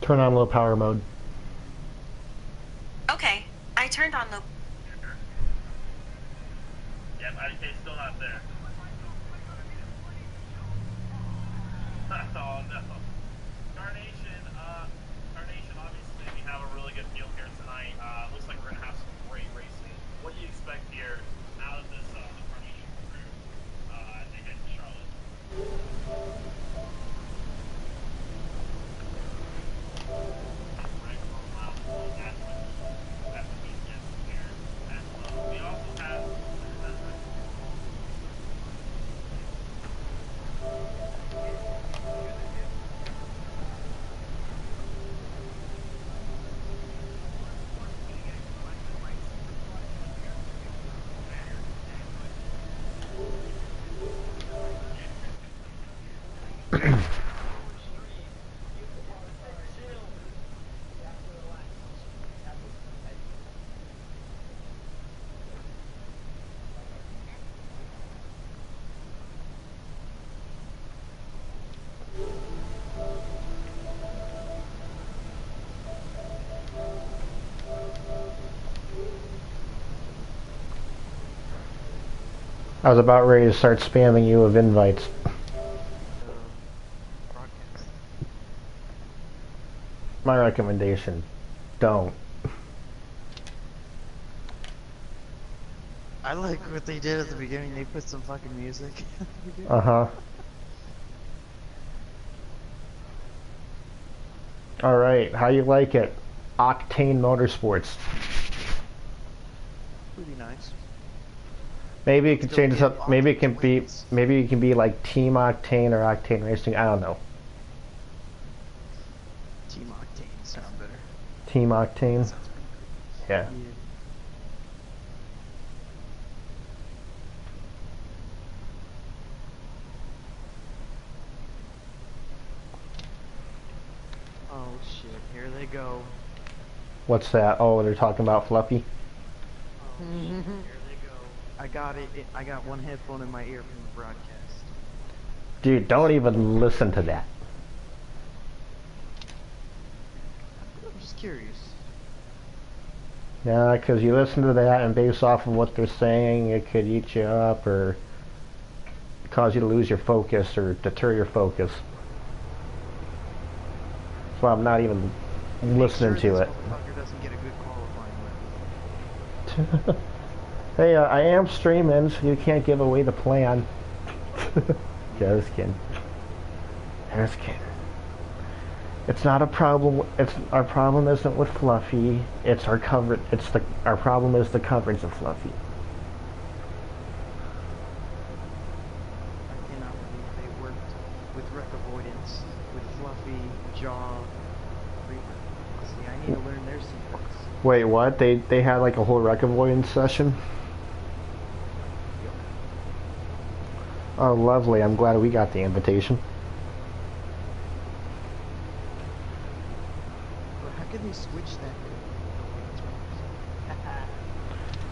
Turn on low power mode. Okay, I turned on low. Yep, IDK's still not there. Oh no. Carnation, obviously we have a really good field here tonight. Looks like we're gonna have some great racing. What do you expect here out of this the Carnation crew as they head to Charlotte? That's what he gets here as well. We also have I was about ready to start spamming you with invites. My recommendation, don't. I like what they did at the beginning. They put some fucking music. Uh-huh. Alright, how you like it? Octane Motorsports. Pretty nice. Maybe you can Still change this get up. Maybe it Octane can be. wins. Maybe it can be like Team Octane or Octane Racing. I don't know. Team Octane sound better. Team Octane. Sounds Yeah. pretty. Yeah. Oh shit! Here they go. What's that? Oh, they're talking about Fluffy. Oh shit! Here they go. I got it. I got one headphone in my ear from the broadcast. Dude, don't even listen to that. I'm just curious. Yeah, because you listen to that and based off of what they're saying, it could eat you up or cause you to lose your focus or deter your focus. So I'm not even listening to it. This motherfucker doesn't get a good qualifying record. Hey, I am streaming, so you can't give away the plan. Just kidding. Just kidding. It's not a problem. It's our problem isn't with Fluffy. It's our cover. Our problem is the coverage of Fluffy. I cannot believe they worked with wreck avoidance, with Fluffy, Jaw, Reaper. See, I need to learn their secrets. Wait, what? They had like a whole wreck avoidance session? Oh, lovely. I'm glad we got the invitation. But how can they switch that?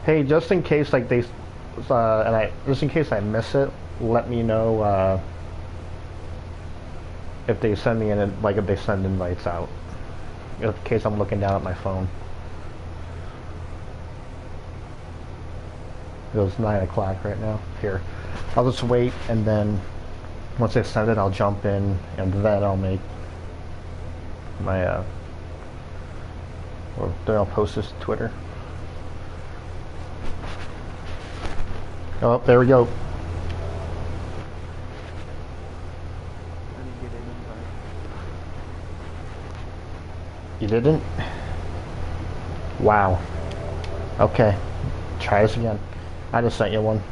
Hey, just in case like they, just in case I miss it, let me know if they send me if they send invites out. In case I'm looking down at my phone. It was 9 o'clock right now. Here, I'll just wait, and then once they send it, I'll jump in, and then I'll make my or then I'll post this to Twitter. Oh, there we go. I didn't get an invite. You didn't? Wow. Okay. Try this again. I just sent you one.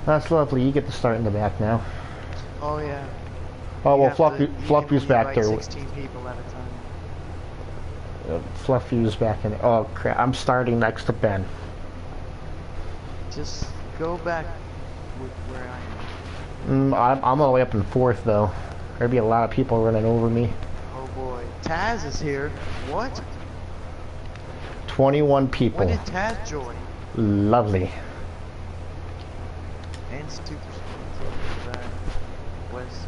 That's lovely. You get to start in the back now. Oh yeah. Oh, You well, have to- you can Fluffy's only back invite there. 16 people at a time. Fluffy's back in. Oh, crap. I'm starting next to Ben. Just go back with where I am. I'm all the way up in 4th, though. There'd be a lot of people running over me. Oh boy. Taz is here. What? 21 people. When did Taz join? Lovely. And Stu back west.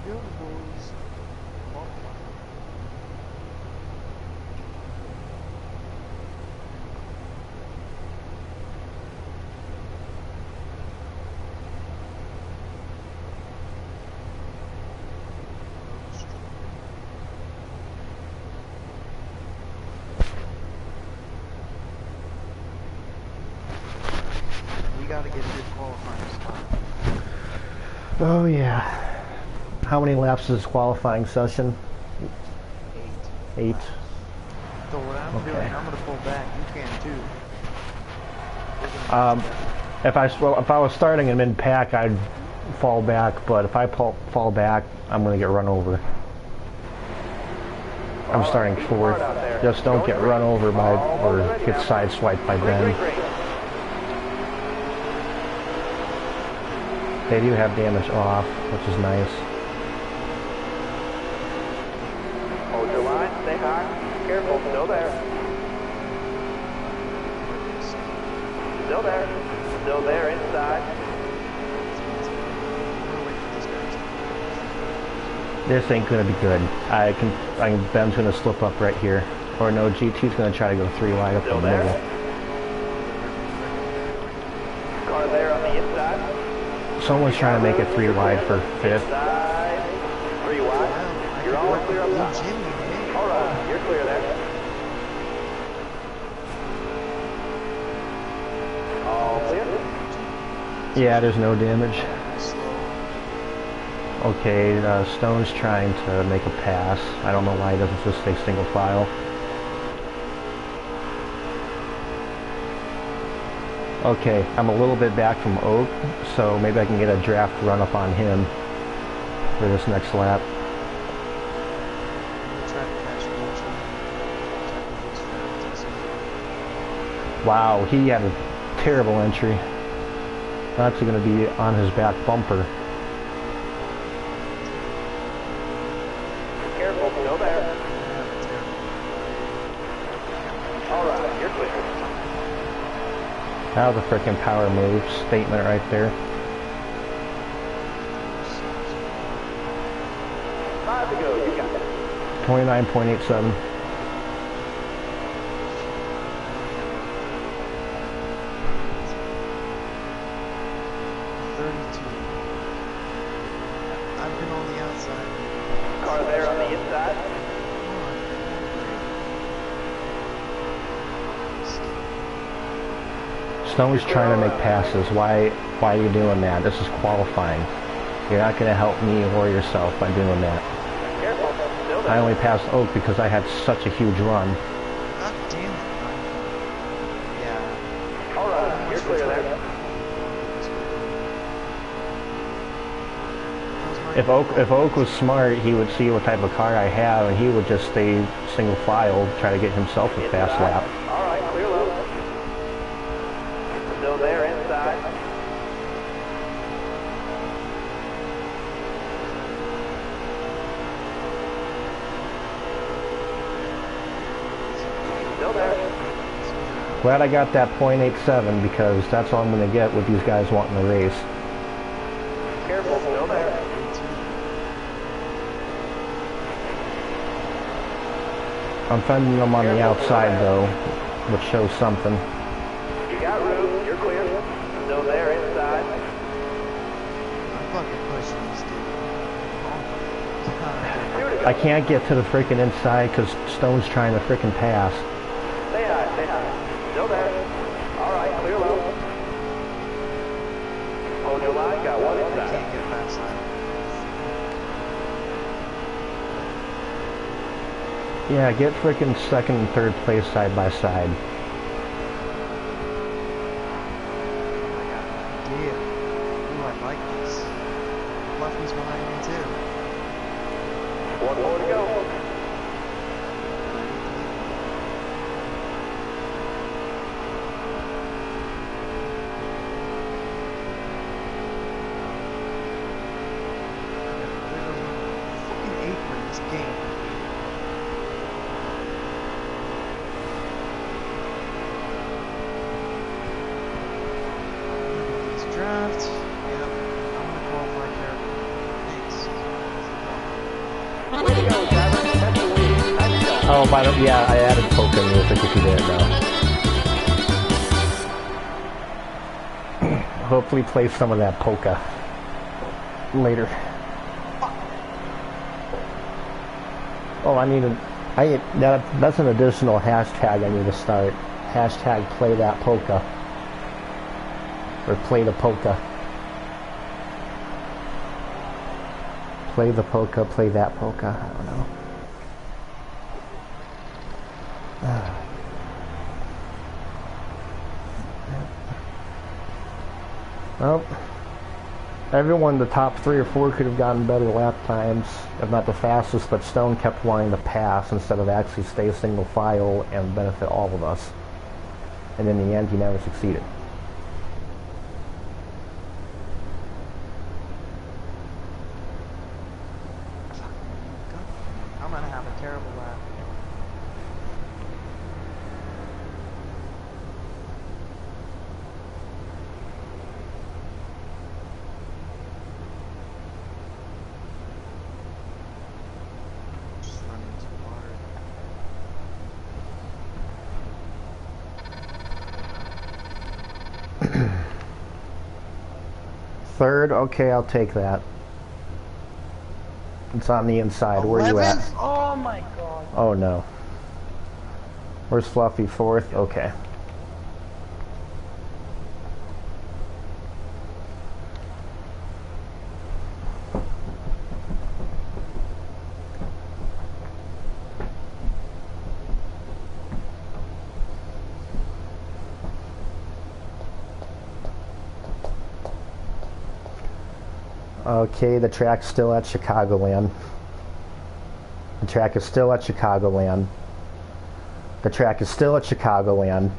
Here we go, boys. We gotta get a good qualifying spot. Oh, yeah. How many laps is this qualifying session? 8. So what I'm doing, I'm gonna pull back. You can too. If I was starting in mid-pack, I'd fall back, but if I fall back, I'm going to get run over. I'm starting 4th. Just don't get run over by, or get sideswiped by Ben. They do have damage off, which is nice. Hold your line, stay high. Careful, still there. Still there. Still there inside. This ain't gonna be good. Ben's gonna slip up right here. Or no, GT's gonna try to go 3 wide up Still the there. middle. Car there on the inside. Someone's trying to make it 3 wide for 5th. Inside. 3 wide. You're all clear up top. Alright, you're clear there. All clear. Yeah, there's no damage. Okay, Stone's trying to make a pass. I don't know why he doesn't just stay single file. Okay, I'm a little bit back from Oak, so maybe I can get a draft run up on him for this next lap. Wow, he had a terrible entry. I'm actually going to be on his back bumper. Careful, still there. Alright, you're clear. That was a freaking power move statement right there. 5 to go, you got it. 29.87. I've been on the outside. Car there on the inside. Stone's trying to make passes. Why are you doing that? This is qualifying. You're not going to help me or yourself by doing that. Careful, still there. I only passed Oak because I had such a huge run. God damn it. Yeah. Alright, you're clear there. If Oak was smart, he would see what type of car I have, and he would just stay single file, try to get himself a fast lap. Alright, clear low. Still there inside. Still there. Glad I got that .87 because that's all I'm going to get with these guys wanting to race. Careful, still there. I'm fending them on the outside though, which shows something. You got room, you're clear. Still there inside. I'm fucking pushing this dude. I can't get to the freaking inside because Stone's trying to freaking pass. Stay high, stay high. Still there. Alright, clear low. Yeah, get frickin' second and third place side by side. I got an idea. Ooh, I like this. Fluffy's behind me too. One more to go. Fucking apron this game. This draft. Yep. I'm gonna qualify careful. Thanks. Way to go, driver. That's the lead. Time to go. Oh, by the yeah, I added polka music if you didn't know. Hopefully play some of that polka later. Oh, that's an additional hashtag I need to start. Hashtag play that polka. Or play the polka. Play the polka, play that polka. I don't know. Well, everyone, the top 3 or 4 could have gotten better lap times, if not the fastest, but Stone kept wanting to pass instead of actually stay single file and benefit all of us. And in the end, he never succeeded. I'm gonna have a terrible lap. Just run into water. Third, okay, I'll take that. It's on the inside. Where are you at? 11th? Oh my god. Oh no. Where's Fluffy? 4th? Okay. Okay, the track's still at Chicagoland. The track is still at Chicagoland. The track is still at Chicagoland.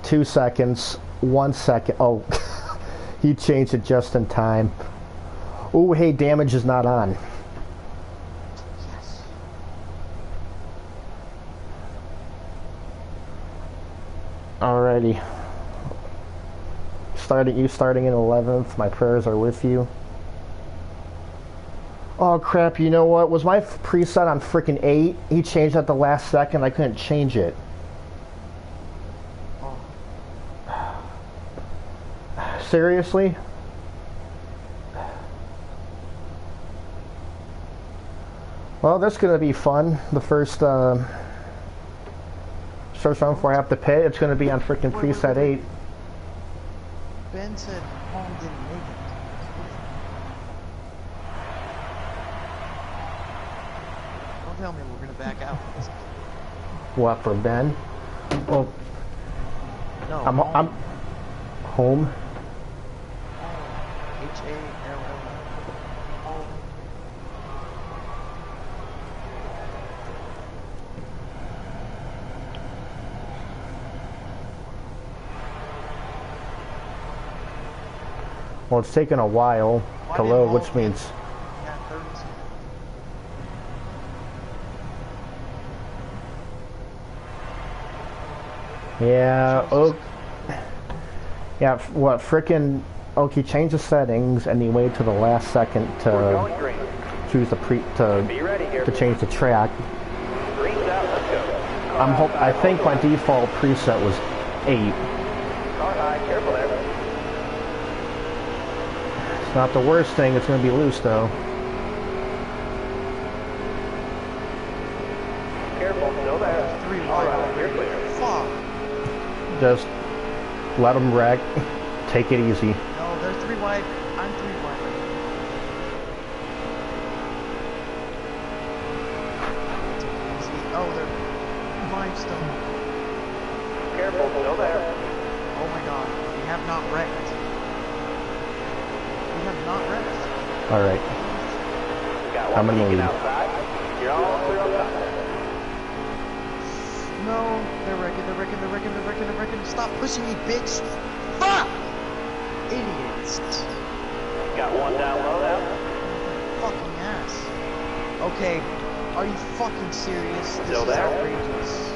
2 seconds. 1 second. Oh, he changed it just in time. Oh, hey, damage is not on. Yes. Alrighty. You starting in 11th. My prayers are with you. Oh crap, you know what? Was my preset on frickin' 8? He changed at the last second. I couldn't change it. Oh. Seriously? Well, that's gonna be fun. The first round before I have to pay, it's gonna be on frickin' preset 8. Ben said home didn't make it. Don't tell me we're gonna back out for this. What, for Ben? Well, No. I'm home. H-A-L-L. Well, it's taken a while to load, which means Yeah, 30 seconds. yeah. Oh, yeah. What frickin'? Okay, change the settings and he waited to the last second We're to going green. choose the Be ready here. to change the track. Green's out. Let's go. I think my default preset was 8. Car high. Careful there. It's not the worst thing. It's gonna be loose though. Careful. Still there. 3 All wide right. You're already. clear. Fuck. Just let them wreck. Take it easy. No, they're 3 wide. I'm 3 wide right now. Take it easy. limestone. Careful, still there. Oh my god, we have not wrecked. We have not wrecked. Alright. Got I'm one in the peeking lead. outside. You're all clear on top. No, they're wrecking, they're wrecking, they're wrecking, they're wrecking, they're wrecking. Stop pushing me, bitch! Fuck! Idiots. Got one down low now. Fucking ass. Okay, are you fucking serious? This Still is there? outrageous.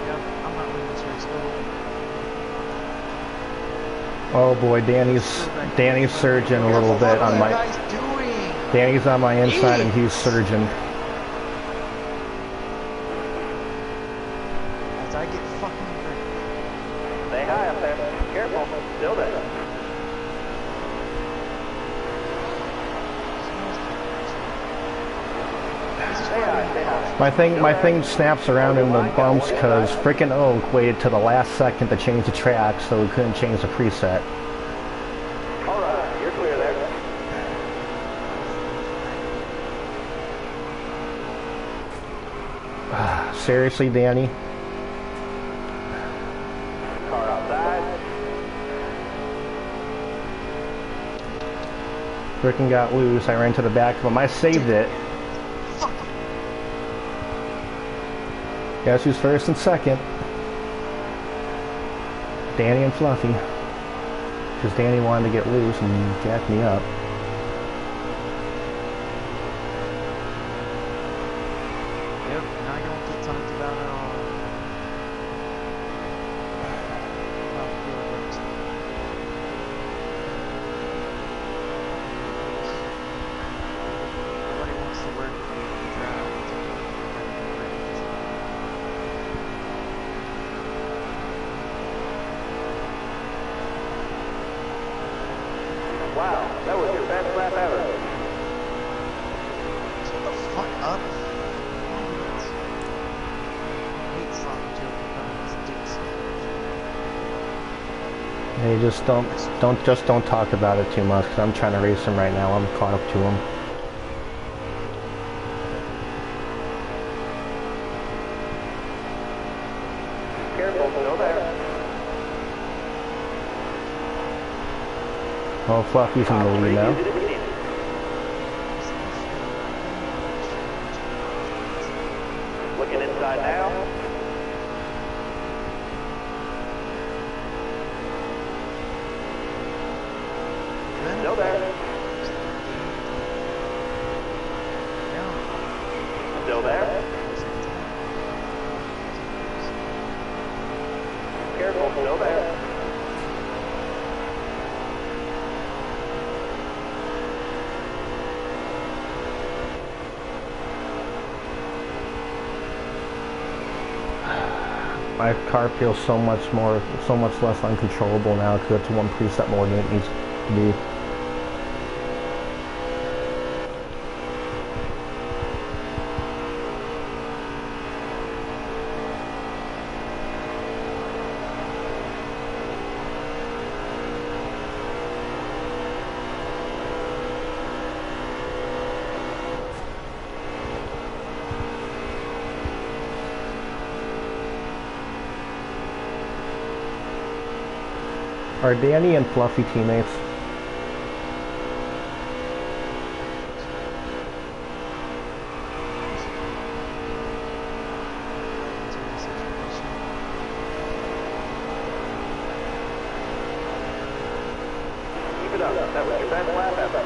Yep, I'm not winning this race. Go. Oh boy, Danny's surging a little bit on my... What are you guys doing? Danny's on my inside and he's surging. As I get fucking wrecked. Stay high up there. Careful, still there. Stay high, stay high. My thing snaps around in the bumps because frickin' Oak waited to the last second to change the track, so we couldn't change the preset. Alright, you're clear there. Seriously, Danny? Car outside. Frickin' got loose. I ran to the back of him. I saved it. Fuck. Guess who's first and second? Danny and Fluffy. Because Danny wanted to get loose and jack me up. Yep, now you don't get talked about at all. Well, you're right. Nobody wants to work the draft. Wow, that was your best lap ever. Shut the fuck up. I hate sloppy joking about these dicks. Hey, just don't talk about it too much because I'm trying to race him right now. I'm caught up to him. Careful, still there. Oh, Fluffy's in the lead now. Easy to beat him. Looking inside now. Still there. Still there. Careful, still there. My car feels so much less uncontrollable now because it's one preset more than it needs to be. Are Danny and Fluffy teammates? Keep it up. That was your best lap ever.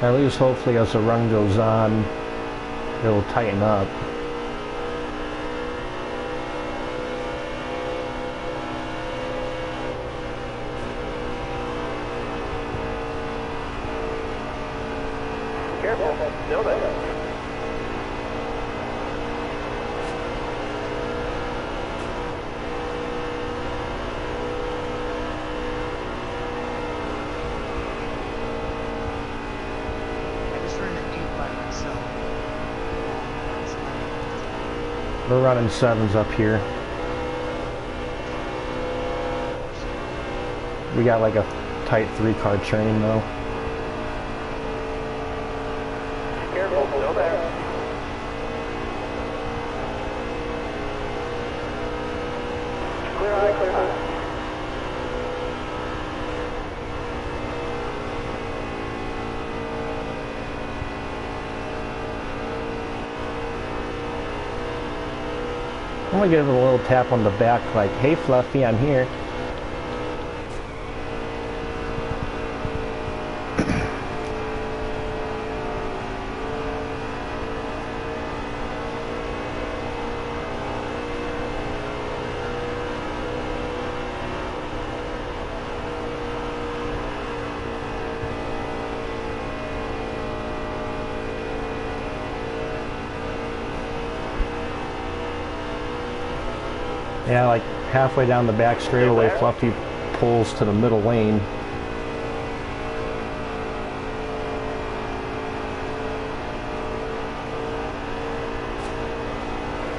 At least hopefully as the run goes on, it'll tighten up. Careful, still there. I just ran an 8 by myself. We're running 7s up here. We got like a tight 3-car train though. I'm gonna give it a little tap on the back like, hey Fluffy, I'm here. Yeah, like halfway down the back straightaway, Fluffy pulls to the middle lane.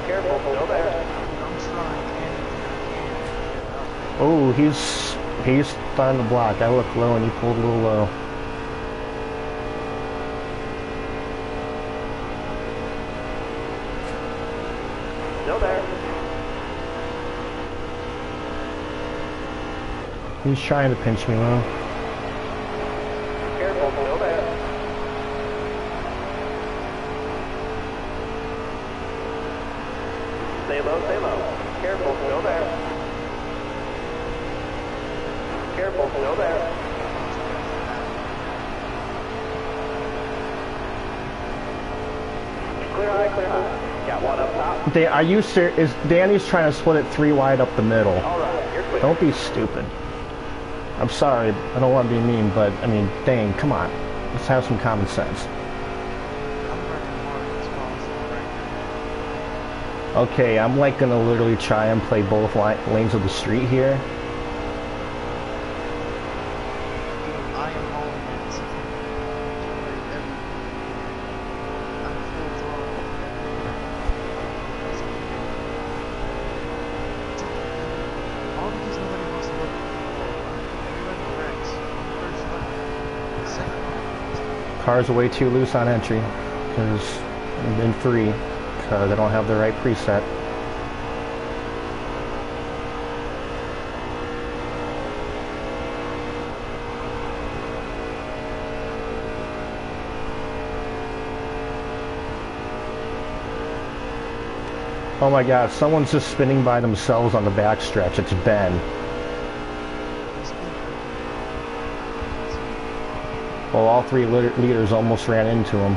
Careful, still there. I'm trying anything I can. Oh, he's starting to block. I looked low and he pulled a little low. Still there. He's trying to pinch me low. Careful, still there. Stay low, stay low. Careful, still there. Careful, still there. Clear high, clear high. Got one up top. Are you serious? Danny's trying to split it 3 wide up the middle. All right, you're clear. Don't be stupid. I'm sorry, I don't want to be mean, but I mean, dang, come on. Let's have some common sense. I'm working hard as possible right now. Okay, I'm like gonna literally try and play both lanes of the street here. I am hauling it. I'm full throttle. All because nobody wants to look at the everybody wrecks. First lap. Second lap. Cars are way too loose on entry, because I've been free, because I don't have the right preset. Oh my god, someone's just spinning by themselves on the backstretch. It's Ben. Well, all 3 leaders almost ran into him.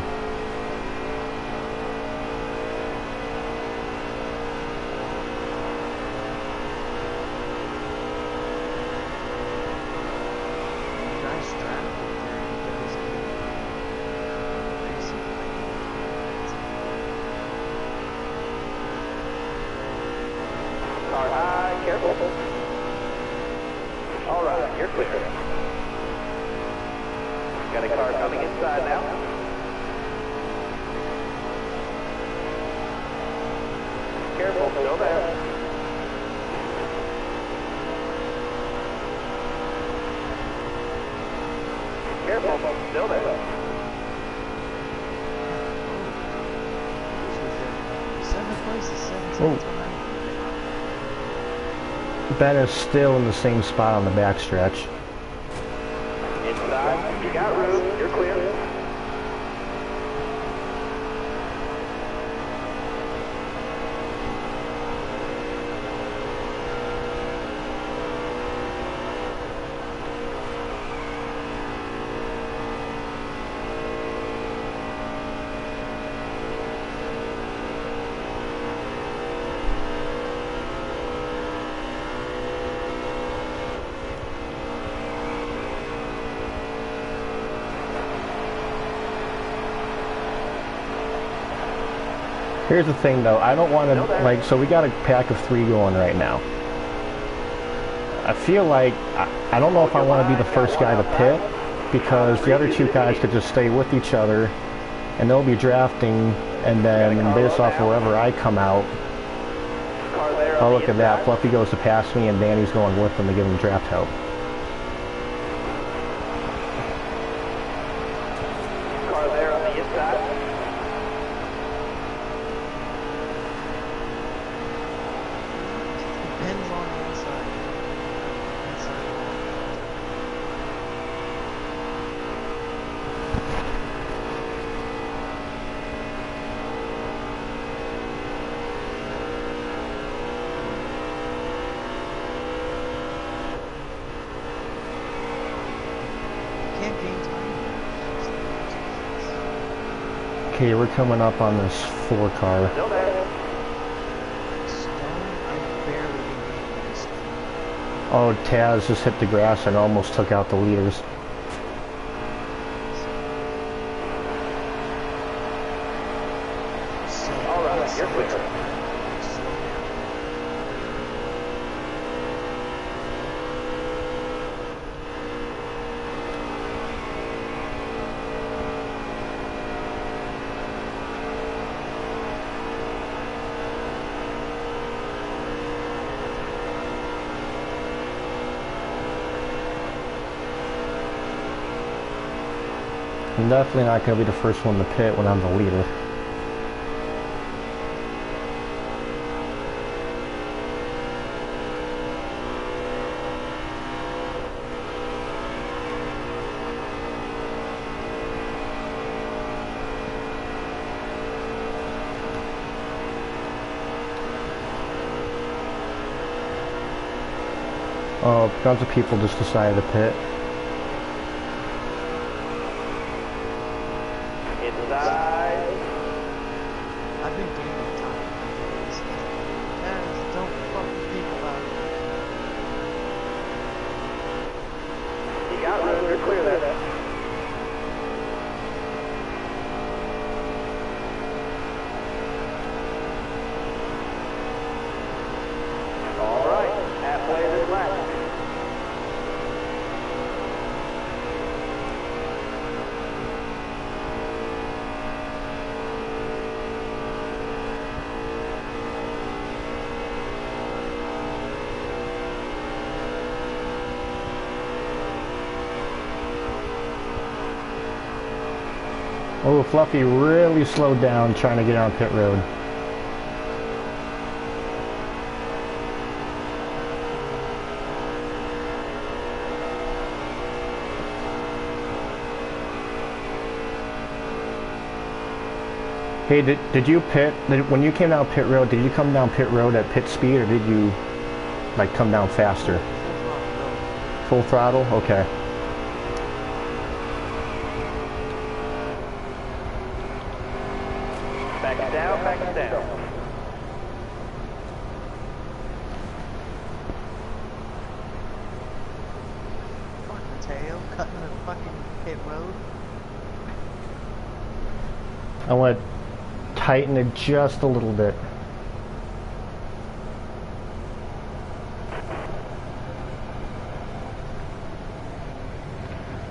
Car high, careful. All right, you're clear. Got a car coming inside now. Careful, still there. Careful, still there. Seventh place is 17th Oh. tonight. Ben is still in the same spot on the backstretch. Inside, you got room, you're clear. Here's the thing though, I don't want to, like, so we got a pack of 3 going right now. I feel like, I don't know if I want to be the first guy to pit, because the other 2 guys could just stay with each other, and they'll be drafting, and then based off of wherever I come out, oh look at that, Fluffy goes to pass me and Danny's going with him to give him draft help. Car there on the inside. Depends on the inside. Inside wall. Okay, we're coming up on this 4 car. Still there. Stone, I barely made this. Oh, Taz just hit the grass and almost took out the leaders. All right, you're clear. Slow down. I'm definitely not going to be the first one to pit when I'm the leader. Oh, a bunch of people just decided to pit. Inside. I've been gaining time. Guys, don't fuck with people out. You got room, you're clear there. All right, halfway this lap. Oh, Fluffy really slowed down trying to get on pit road. Hey, did you pit, when you came down pit road, did you come down pit road at pit speed or did you like come down faster? Full throttle? Okay. Back it down, back it down. Fuck Mateo, cutting the fucking pit road. I want to tighten it just a little bit.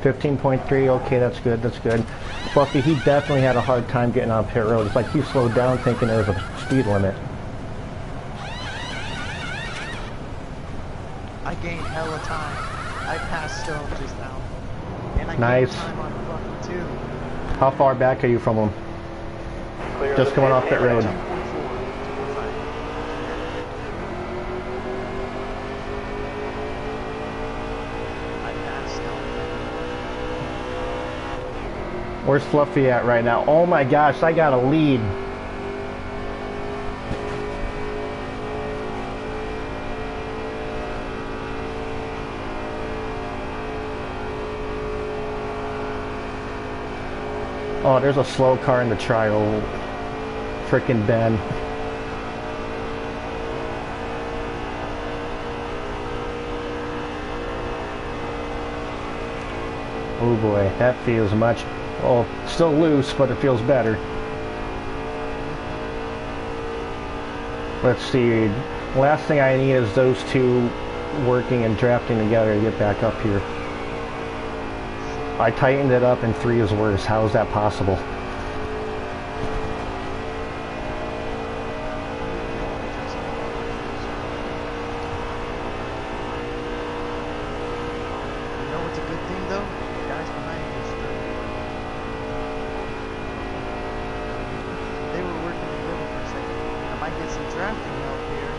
.3, okay, that's good, that's good. Fluffy, he definitely had a hard time getting on pit road. It's like he slowed down thinking there was a speed limit. I gained hella time. I passed Stone just now. And I Nice. gained time on fucking 2. How far back are you from him? Clear Just the coming pit off pit road. 2.4. 2.5. I passed Stone. Where's Fluffy at right now? Oh my gosh, I got a lead. Oh, there's a slow car in the trial. Frickin' Ben. Oh boy, that feels much, well, still loose, but it feels better. Let's see, last thing I need is those two working and drafting together to get back up here. I tightened it up and 3 is worse. How is that possible? You know what's a good thing though? The guys behind me are straight. They were working together for a second. I might get some drafting help here.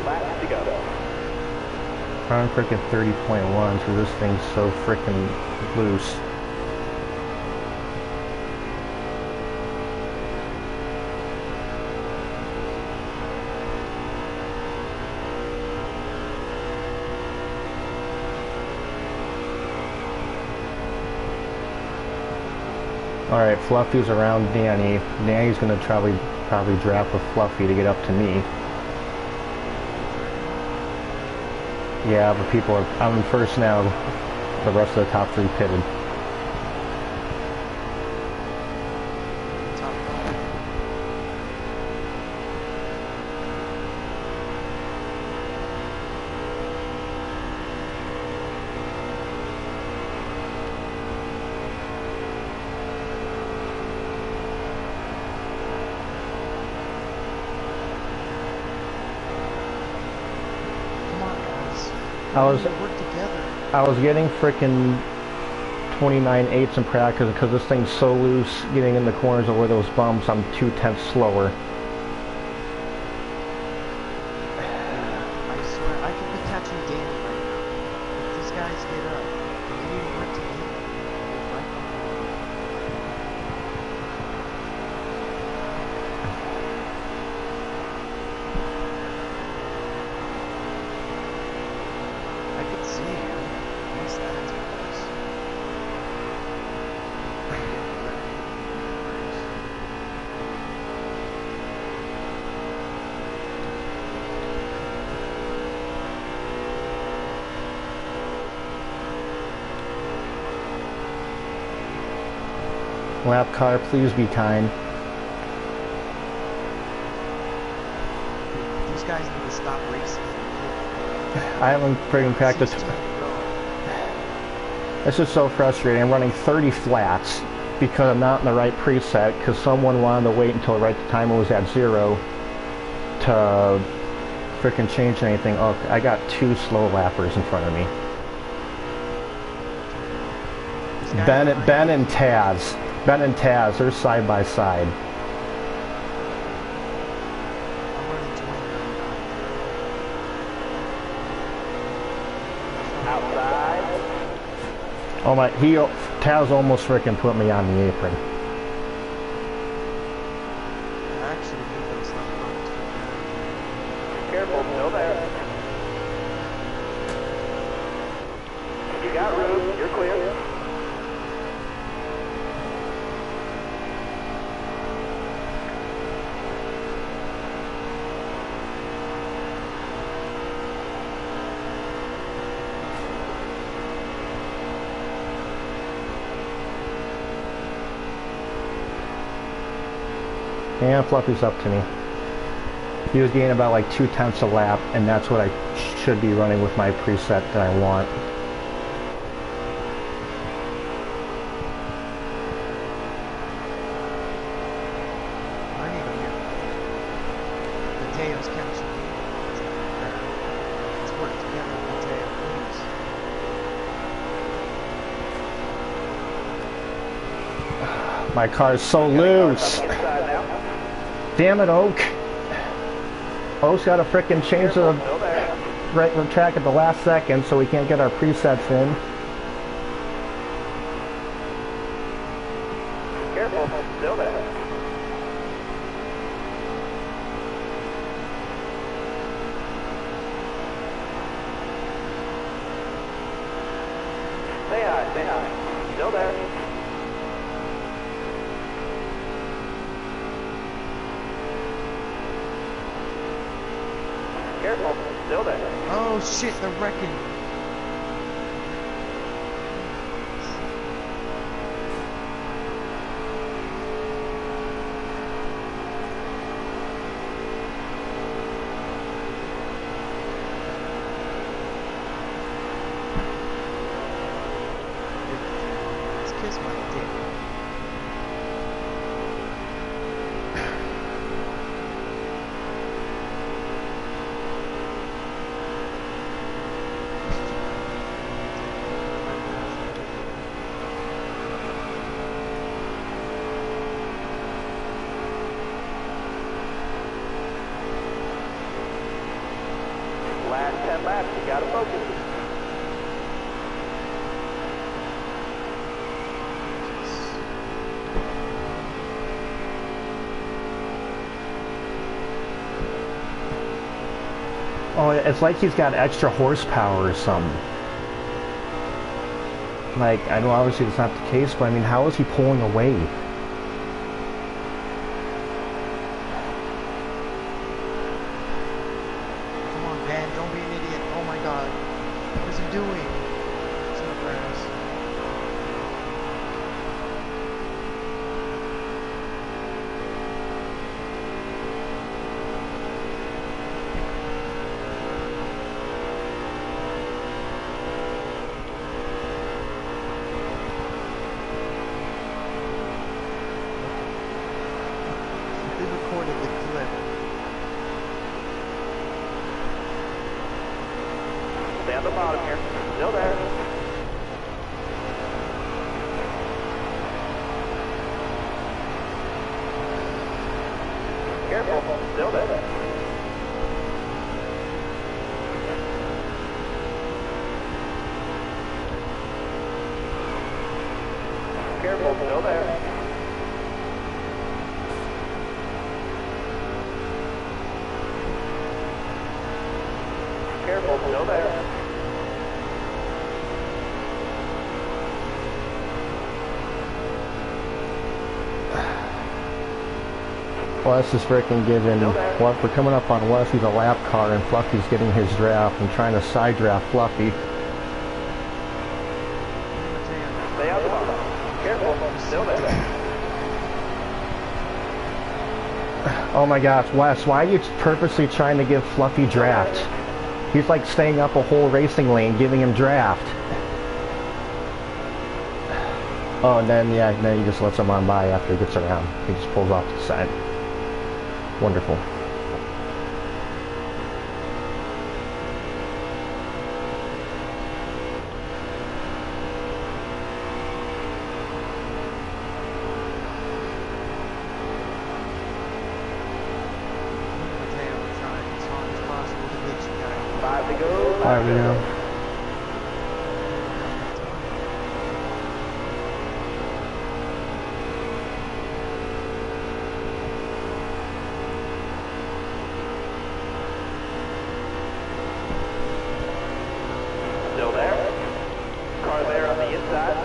Laps to go. I'm frickin' 30.1, so this thing's so frickin' loose. Alright, Fluffy's around Danny. Danny's gonna probably draft with Fluffy to get up to me. Yeah, but I'm in first now. The rest of the top 3 pitted. Top five. Come on, guys. Work together. I was getting frickin' 29/8 in practice because this thing's so loose getting in the corners over those bumps. I'm 2/10 slower. I swear, I could be catching Danny right now. If these guys get up, they need to work together. Right on. I could see you. What's that? Lap car, please be kind. These guys need to stop racing. I haven't friggin' practiced. 16 to go. This is so frustrating. I'm running 30 flats because I'm not in the right preset because someone wanted to wait until right the time it was at 0 to frickin' change anything. Oh, I got 2 slow lappers in front of me. These guys Ben are and Taz. Ben and Taz, they're side by side. I'm running 29. Outside. Oh my, Taz almost frickin' put me on the apron. Actually, those left. Careful, still there. You got room, you're clear. And Fluffy's up to me. He was gaining about like 2/10 a lap, and that's what I should be running with my preset that I want. I need a mirror. Mateo's catching me. Let's work together, Mateo, please. My car's so loose. Inside now. Damn it, Oak. Oak's got to frickin' change the Still there. right track at the last second so we can't get our presets in. Careful, still there. Stay high, stay high. Still there. Careful, still there. Oh shit, they're wrecking. Let's kiss my dick. Last 10 laps, you gotta focus. Oh, it's like he's got extra horsepower or something. Like, I know obviously that's not the case, but I mean, how is he pulling away? Come on, Van, don't be an idiot. Oh my god. What is he doing? It's in the grass. They recorded the clip. Stay on the bottom here. Still there. Careful. Still there. Careful. Still there. Careful. Still there. Wes is freaking giving, well, we're coming up on Wes, he's a lap car, and Fluffy's getting his draft and trying to side draft Fluffy. Stay out the bottom. Careful. Still there. Oh my gosh, Wes, why are you purposely trying to give Fluffy draft? He's like staying up a whole racing lane, giving him draft. Oh, and then, yeah, then he just lets him on by after he gets around. He just pulls off to the side. Wonderful. Mateo, we're trying as hard as possible to get you guys. 5 to go. Alright, we know. Still there. Car there on the inside.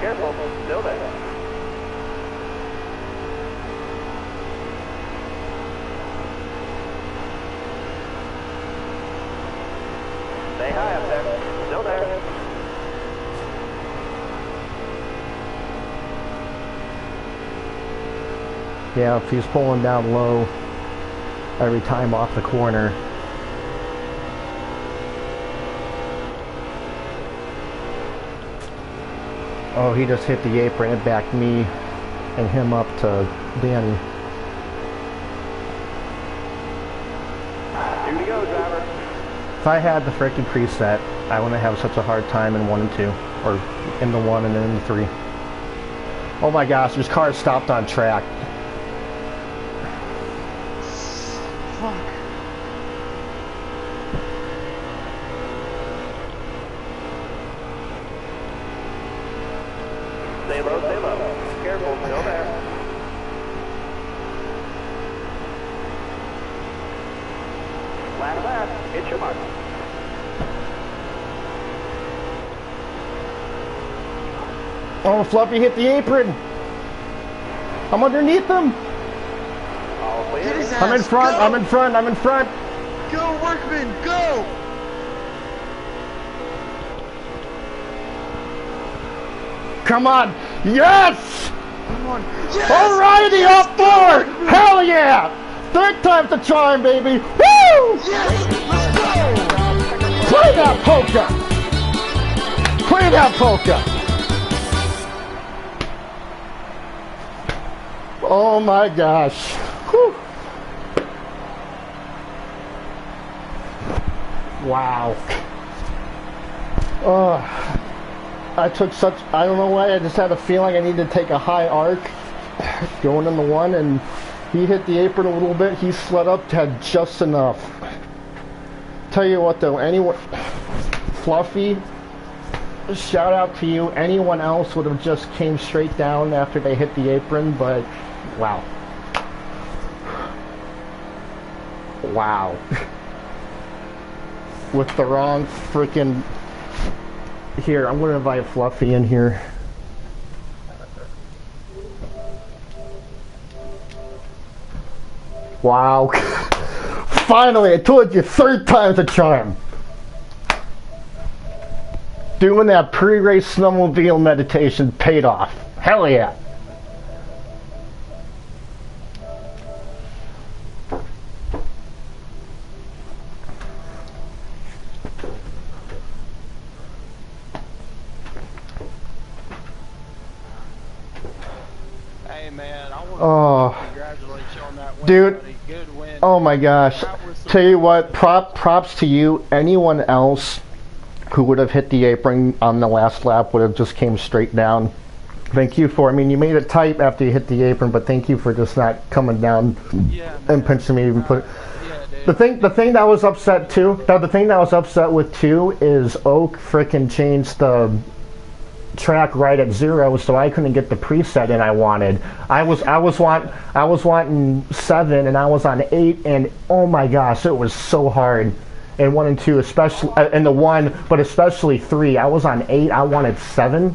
Careful. Still there. Stay high up there. Still there. Yeah, if he's pulling down low every time off the corner. Oh, he just hit the apron. It backed me and him up to Danny. 2 to go, driver. If I had the freaking preset, I wouldn't have such a hard time in 1 and 2. Or in the 1 and then in the 3. Oh my gosh, this car stopped on track. Fuck. Stay low, stay low. Careful. Still there. Last. Hit your mark. Oh, Fluffy hit the apron. I'm underneath him. All clear. Get his I'm in ass. front. Go. I'm in front. I'm in front. Go, Workman, go! Come on. Yes. Come on. Yes! Alrighty, Yes, up go, forward. Workman! Hell yeah. 3rd time's the charm, baby. Woo! Yes! Let's go! Play that polka. Play that polka. Oh my gosh. Whew. Wow. I took such, I don't know why, I just had a feeling I needed to take a high arc going in the one, and he hit the apron a little bit. He slid up, had just enough. Tell you what though, anyone, Fluffy, shout out to you. Anyone else would have just came straight down after they hit the apron, but wow. Wow. With the wrong freaking... Here, I'm going to invite Fluffy in here. Wow. Finally, I told you, third time's a charm. Doing that pre-race snowmobile meditation paid off. Hell yeah. Hey man, I want to congratulate you on that win, dude. buddy. Good win. Oh my gosh. Tell you what, props to you. Anyone else who would have hit the apron on the last lap would have just came straight down. Thank you for, I mean, you made it tight after you hit the apron, but thank you for just not coming down and pinching me even put. The thing that was upset too, the thing that I was upset with too is Oak frickin' changed the track right at 0, so I couldn't get the preset in I wanted. I was wanting 7 and I was on 8, and oh my gosh, it was so hard. In 1 and 2, especially in the 1, but especially 3. I was on 8. I wanted 7.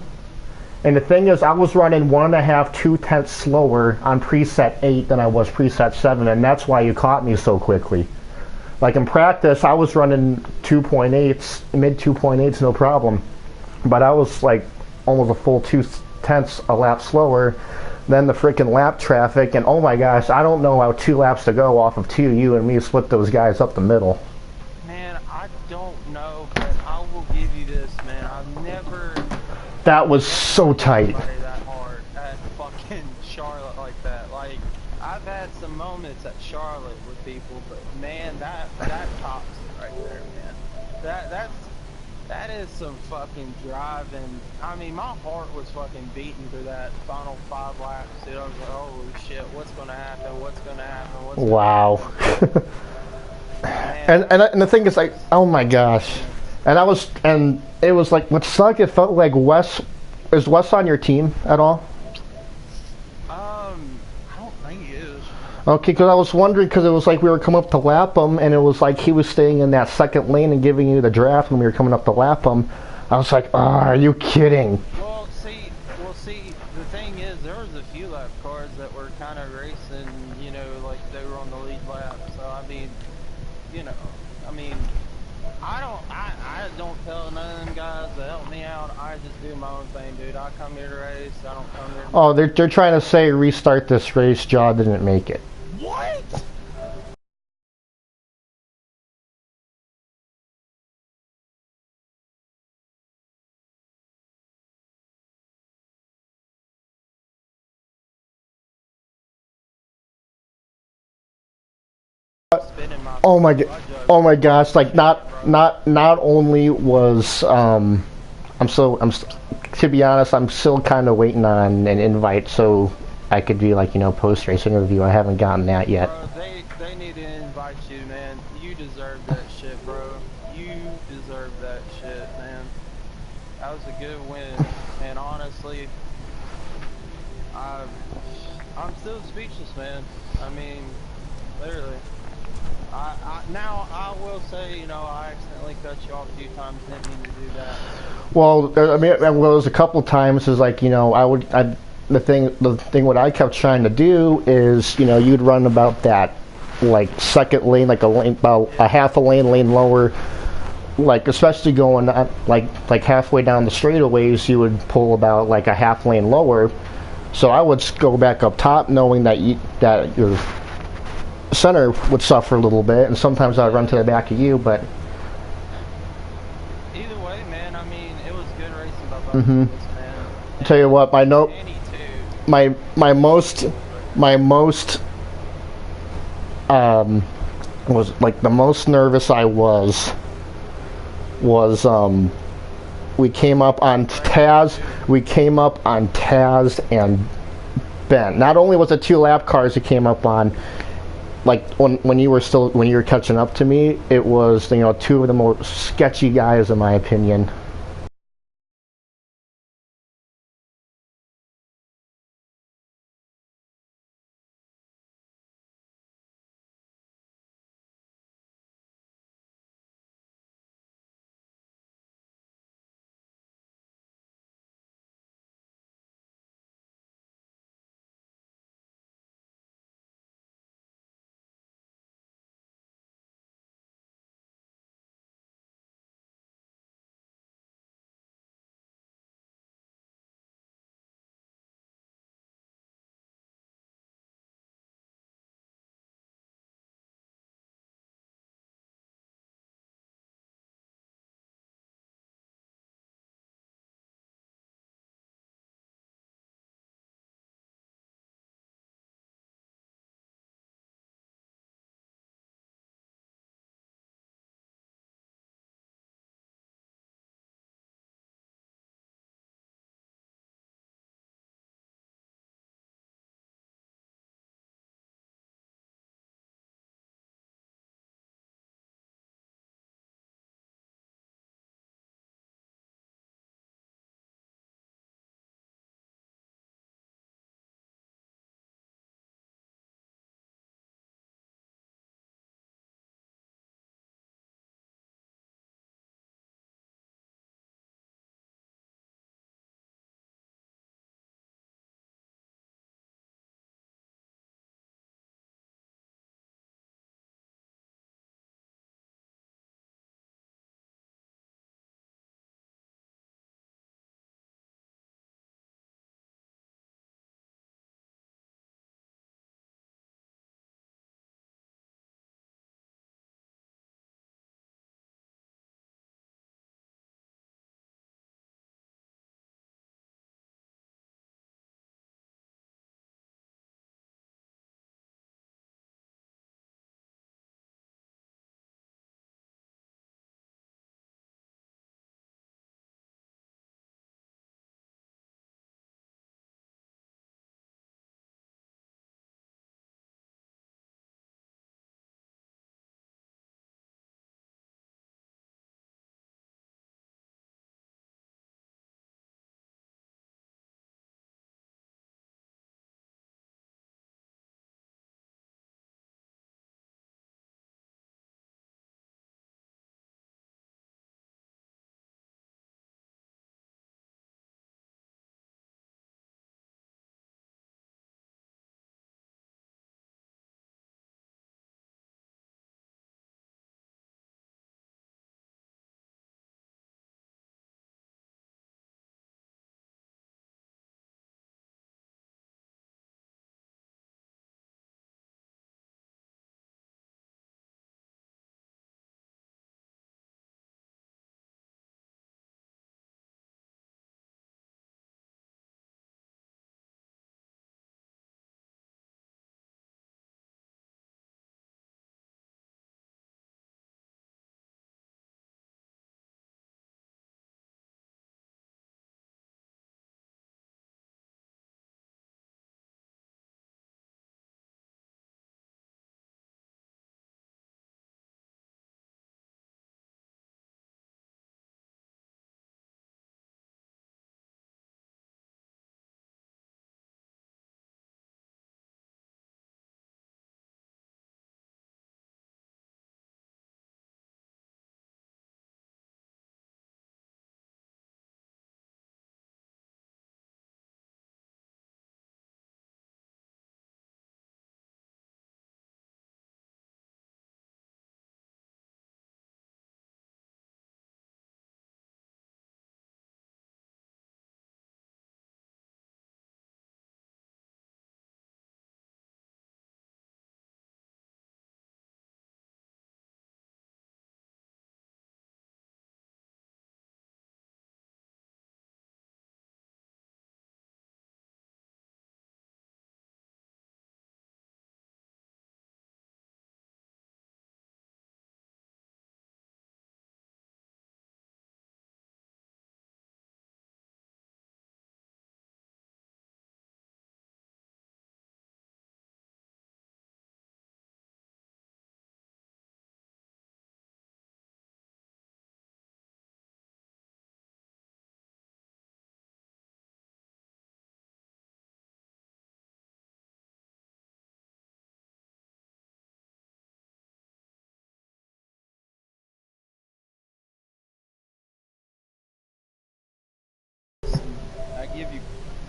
And the thing is, I was running 1.5, 2/10 slower on preset 8 than I was preset 7, and that's why you caught me so quickly. Like in practice, I was running 2.8s, mid 2.8s, no problem. But I was like almost a full 2/10 a lap slower than the freaking lap traffic. And oh my gosh, I don't know how 2 laps to go off of 2. You and me split those guys up the middle. I don't know, but I will give you this, man. I've never... That was so tight. ...that hard at fucking Charlotte like that. Like, I've had some moments at Charlotte with people, but man, that tops it right there, man. That is some fucking driving. I mean, my heart was fucking beating through that final 5 laps, dude. I was like, holy shit, what's gonna happen? What's gonna happen? Wow. And the thing is, like, oh my gosh, and it was like, what sucked, it felt like is Wes on your team at all? I don't think he is. Okay, because I was wondering, because it was like we were coming up to lap him, and it was like he was staying in that second lane and giving you the draft when we were coming up to lap him. I was like, oh, are you kidding? Well, see, the thing is, there was a few lap cars that were kind of racing, you know, like they were on the lead lap, so I mean, you know, I mean, I don't tell none of them guys to help me out. I just do my own thing, dude. I come here to race. I don't come here to... Oh, they're trying to say restart this race. Jaw didn't make it. What? Oh my gosh! Like not only was to be honest, I'm still kind of waiting on an invite so I could do, like, you know, post race interview. I haven't gotten that yet. Bro, they need to invite you, man. You deserve that shit, bro. You deserve that shit, man. That was a good win, and honestly, I'm still speechless, man. I mean, literally. Now I will say, you know, I accidentally cut you off a few times. Didn't mean to do that. Well, I mean, well, it was a couple times. Is like, you know, the thing what I kept trying to do is, you know, you'd run about that, like, second lane, like a lane, about a half a lane lower, like, especially going like halfway down the straightaways, you would pull about like a half lane lower. So I would go back up top, knowing that your center would suffer a little bit, and sometimes I'd run to the back of you, but either way, man, I mean, it was good racing by both of us, man. I'll tell you what, my most was like the most nervous I was we came up on Taz. We came up on Taz and Ben. Not only was it 2 lap cars that came up on, like when you were catching up to me, it was 2 of the more sketchy guys in my opinion.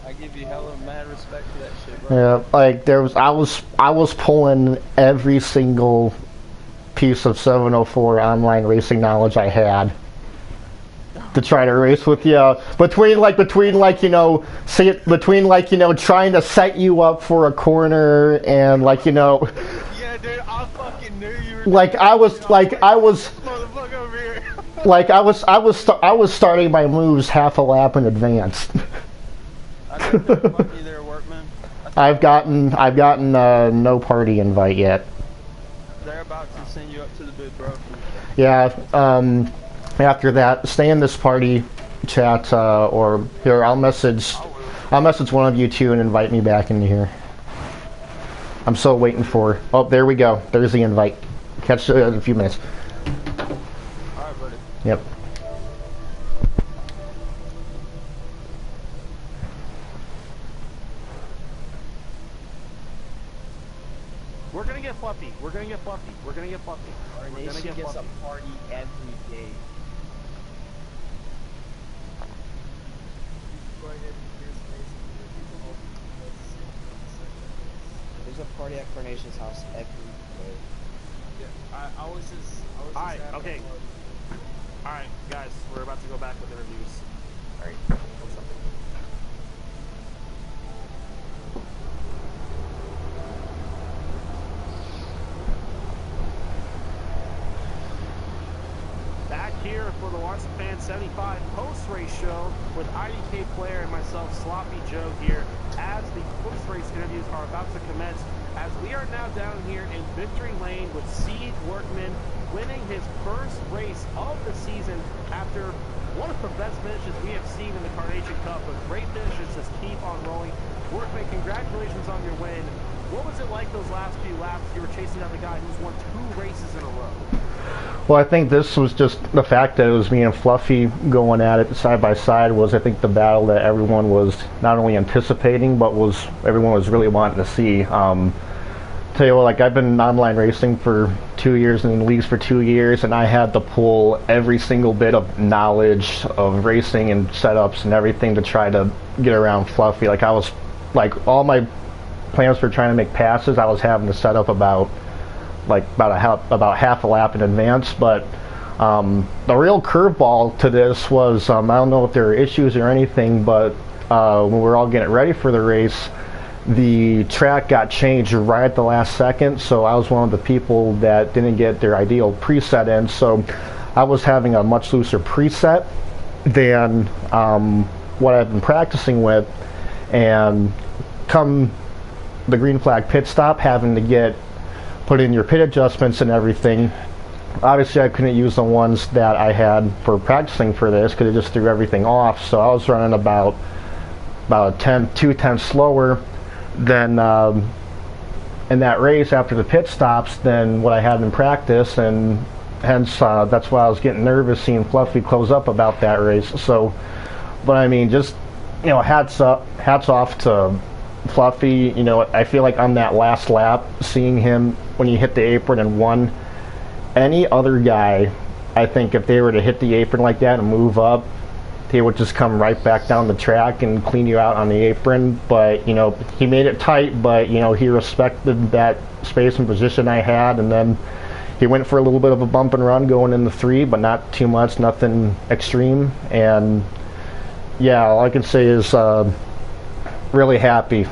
I give you hella mad respect for that shit, bro. Yeah, like I was pulling every single piece of 704 online racing knowledge I had to try to race with you. Between trying to set you up for a corner and Yeah, dude, I fucking knew you were. I was Motherfucker over here. I was starting my moves half a lap in advance. I think there's money there, Workman. I've gotten no party invite yet. They're about to send you up to the booth, bro. Yeah. After that, stay in this party chat, or here I'll message one of you two and invite me back into here. I'm still waiting for. Oh, there we go. There's the invite. Catch you in a few minutes. All right, buddy. Yep. We're gonna get fluffy. We're gonna get fluffy. We're gonna get fluffy. Carnation gets a party every day. There's a party at Carnation's house every day. Yeah, I was just Alright, okay. Alright, guys, we're about to go back with interviews. Alright, what's up? Back here for the Watson Fan 75 post-race show with IDK player and myself, Sloppy Joe, here as the post-race interviews are about to commence. As we are now down here in victory lane with Seed Workman winning his first race of the season after one of the best finishes we have seen in the Carnation Cup. But great finishes just keep on rolling. Workman, congratulations on your win. What was it like those last few laps? You were chasing down the guy who's won 2 races in a row. Well, I think this was just the fact that it was me and Fluffy going at it side by side was, I think, the battle that everyone was not only anticipating, but everyone was really wanting to see. Tell you what, like, I've been online racing for 2 years and in leagues for 2 years, and I had to pull every single bit of knowledge of racing and setups and everything to try to get around Fluffy. Like, I was, like, all my plans for trying to make passes, I was having to set up about half a lap in advance. But the real curveball to this was, I don't know if there were issues or anything, but when we were all getting ready for the race, the track got changed right at the last second, so I was one of the people that didn't get their ideal preset in, so I was having a much looser preset than what I've been practicing with, and come the green flag pit stop, having to put in your pit adjustments and everything. Obviously I couldn't use the ones that I had for practicing for this because it just threw everything off, so I was running about 2/10 slower than in that race after the pit stops than what I had in practice, and hence that's why I was getting nervous seeing Fluffy close up about that race. So, but I mean, just, you know, hats off to Fluffy. You know, I feel like on that last lap, seeing him when he hit the apron and won, any other guy, I think if they were to hit the apron like that and move up, he would just come right back down the track and clean you out on the apron. But, you know, he made it tight, but, you know, he respected that space and position I had, and then he went for a little bit of a bump and run going in the 3, but not too much, nothing extreme. And yeah, all I can say is really happy,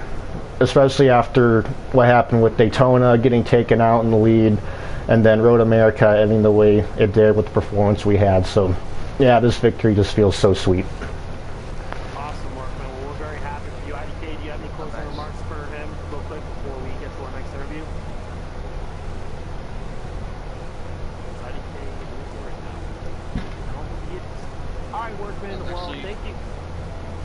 especially after what happened with Daytona, getting taken out in the lead, and then Road America ending the way it did with the performance we had. So yeah, this victory just feels so sweet. Awesome, Workman. Well, we're very happy for you. IDK, do you have any closing remarks for him real quick before we get to our next interview? IDK is right now. All right, Workman. Well, thank you.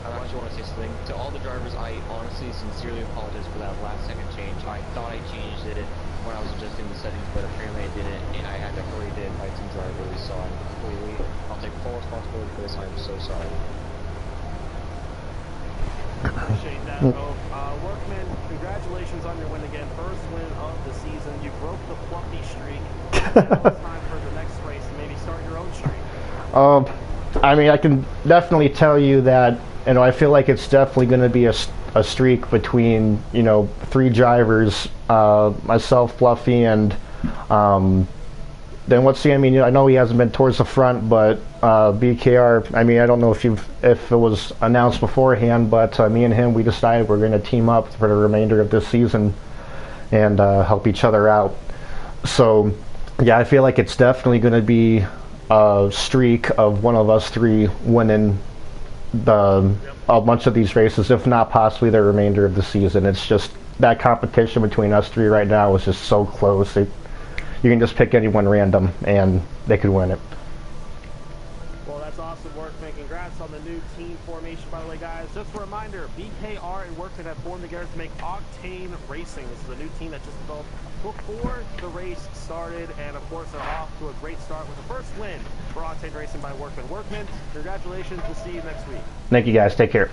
I actually want to say something. To all the drivers, I honestly, sincerely apologize for that last second change. I thought I changed it when I was adjusting the settings, but apparently I didn't, and I had to hurry to invite some drivers, so I'm completely, I'll take full responsibility for this. I'm so sorry. Appreciate that, Hope. Workman, congratulations on your win again. First win of the season. You broke the Fluffy streak. Now it's time for the next race and maybe start your own streak. I mean, I can definitely tell you that and I feel like it's definitely going to be a streak between, you know, 3 drivers, myself, Fluffy, and then let's see. I mean, I know he hasn't been towards the front, but BKR. I mean, I don't know if it was announced beforehand, but me and him, we decided we're going to team up for the remainder of this season and help each other out. So, yeah, I feel like it's definitely going to be a streak of one of us 3 winning a bunch of these races, if not possibly the remainder of the season. It's just that competition between us 3 right now is just so close. You can just pick anyone random and they could win it. Well, that's awesome, Workman. Congrats on the new team formation, by the way, guys. Just a reminder, BKR and Workman have formed together to make Octane Racing. This is a new team that just developed before the race started, and of course they're off to a great start with the first win for Octane Racing by Workman. Workman, congratulations. We'll see you next week. Thank you, guys. Take care.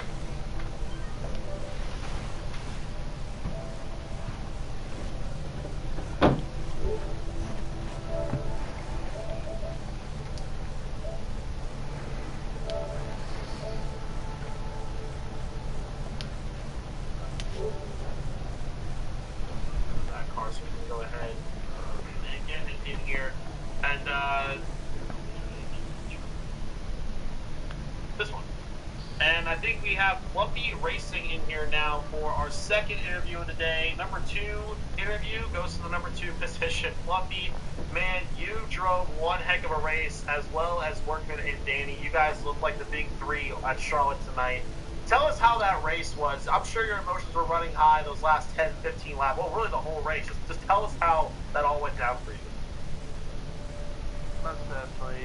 And I think we have Fluffy Racing in here now for our second interview of the day. Number 2 interview goes to the number 2 position. Fluffy, man, you drove one heck of a race, as well as Workman and Danny. You guys look like the big 3 at Charlotte tonight. Tell us how that race was. I'm sure your emotions were running high those last 10, 15 laps. Well, really the whole race. Just tell us how that all went down for you. Most definitely.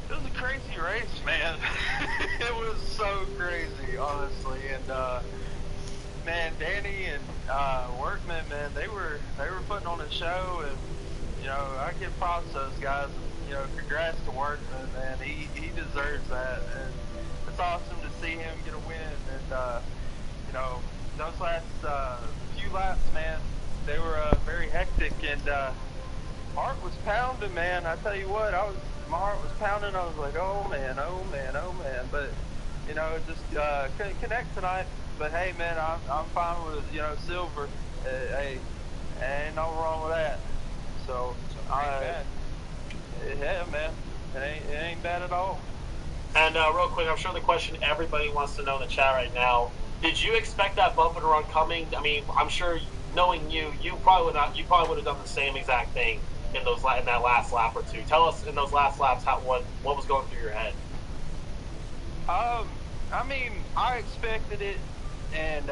It was a crazy race, man. It was so crazy, honestly. And man, Danny and Workman, man, they were putting on a show, and you know, I give props to those guys. You know, congrats to Workman, man. He deserves that, and it's awesome to see him get a win. And you know, those last few laps, man, they were very hectic, and heart was pounding, man. I tell you what, my heart was pounding. I was like, oh man, oh man, oh man. But you know, just couldn't connect tonight. But hey, man, I'm fine with, you know, silver. Hey, ain't no wrong with that. So yeah, man, it ain't bad at all. And real quick, I'm sure the question everybody wants to know in the chat right now: did you expect that bumper to run coming? I mean, I'm sure, knowing you probably would not. You probably would have done the same exact thing in that last lap or 2. Tell us in those last laps what was going through your head. I mean, I expected it, and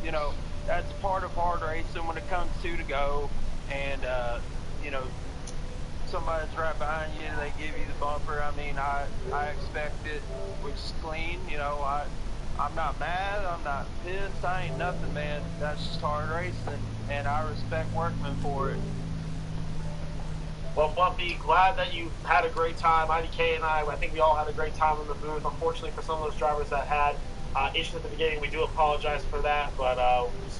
you know, that's part of hard racing when it comes to go, and you know, somebody's right behind you, they give you the bumper. I mean, I expect it, which is clean. You know, I'm not mad, I'm not pissed, I ain't nothing, man. That's just hard racing, and I respect Workman for it. Well, Fluffy, glad that you had a great time. IDK and I think we all had a great time in the booth. Unfortunately, for some of those drivers that had issues at the beginning, we do apologize for that. But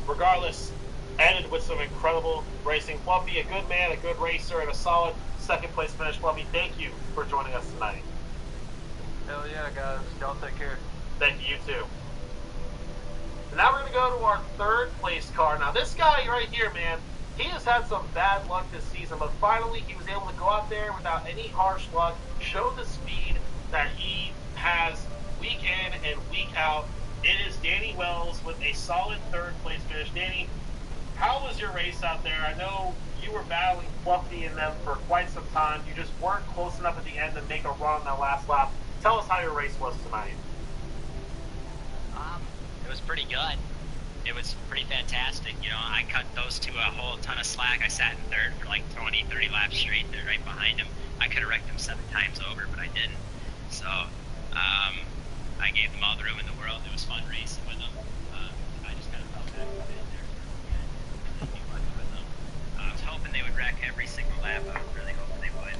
regardless, ended with some incredible racing. Fluffy, a good man, a good racer, and a solid second-place finish. Fluffy, thank you for joining us tonight. Hell yeah, guys. Y'all take care. Thank you, you too. And now we're going to go to our third-place car. Now, this guy right here, man, he has had some bad luck this season, but finally he was able to go out there without any harsh luck, show the speed that he has week in and week out. It is Danny Wells with a solid third-place finish. Danny, how was your race out there? I know you were battling Fluffy and them for quite some time. You just weren't close enough at the end to make a run on that last lap. Tell us how your race was tonight. It was pretty good. It was pretty fantastic. You know, I cut those 2 a whole ton of slack. I sat in third for like 20, 30 laps straight. They're right behind him. I could have wrecked him 7 times over, but I didn't. So, I gave them all the room in the world. It was fun racing with them. I just kind of felt bad for it there. With them. I was hoping they would wreck every single lap. I was really hoping they would.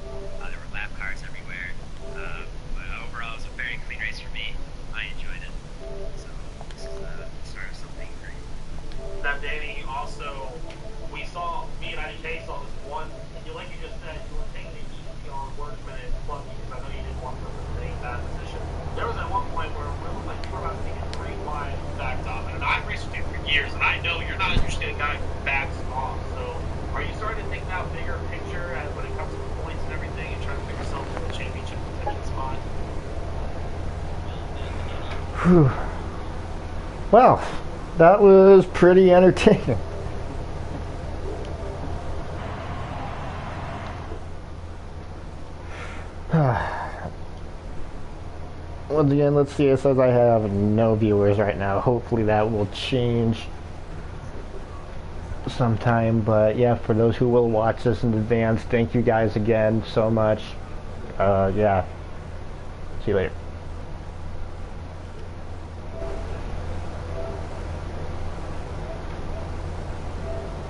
There were lap cars everywhere. But overall, it was a very clean race for me. I enjoyed it. So, this is the start of something great. Now, Danny, also, me and IDK saw this one, like you just said, you were taking it easy on Workman and Fluffy, because I know you didn't want them to stay in that position. Whew. Well, that was pretty entertaining. Once again, let's see, it says I have no viewers right now. Hopefully that will change sometime, but yeah, for those who will watch this in advance, thank you guys again so much. Yeah, see you later.